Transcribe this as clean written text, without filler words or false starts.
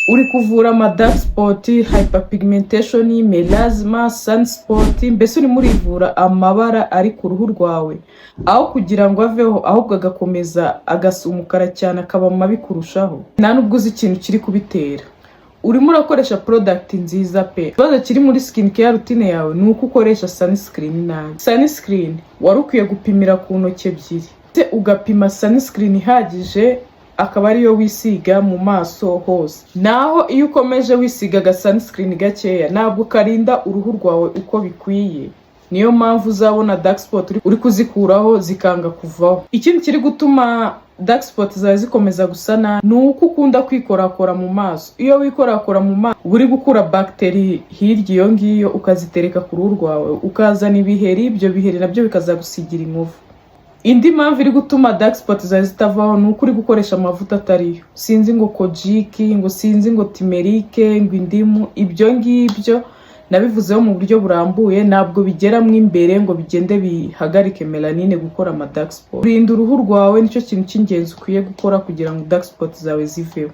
uri kuvura ama dark spot, hyperpigmentation, melasma, sunspot, mbese urimo urivura amabara ari ku ruhu rwawe aho kugira ngo aveho ahubwo agakomeza agasa umukara cyane akaba mabi kurushaho. Nta nubwo uzi ikintu kiri kubitera. Urimo urakoresha product nziza pe. Ikibazo kiri muri skin care routine yawe ni uko ukoresha sunscreen nabi. Sunscreen wari ukwiye gupimira ku ntoki ebyiri, ugapima sunscreen ihagije akaba ariyo wisiga mu maso hose. Naho iyo ukomeje wisiga ga sunscreen gakeya ntabwo karinda uruhu rwawe uko bikwiye. Niyo mpamvu uzabona dark spot uri kuzikuraho zikanga kuvaho. Ikindi kiri gutuma dark spot zawe zikomeza gusana ni uko ukunda kwikorakora mu maso. Iyo wikorakora mu maso uri gukura bacteria hirya iyo ngiyo ukazitereka ku ruhu rwawe ukazana ibiheri, ibyo biheri nabyo bikazagusigira inkovu. Indi mpamvu iri gutuma dark spot zawe zitavaho ni uko uri gukoresha amavuta atariyo. Sinzi ngo kojic, ngo sinzi ngo turmeric, ngo indimu, ibyo ngibyo nabivuzeho mu buryo burambuye, ntabwo bigeramo imbere ngo bigende bihagarike melanine gukora ama dark spot. Kurinda uruhu rwawe nicyo kintu cy'ingenzi ukwiye gukora kugira ngo dark spot zawe ziveho.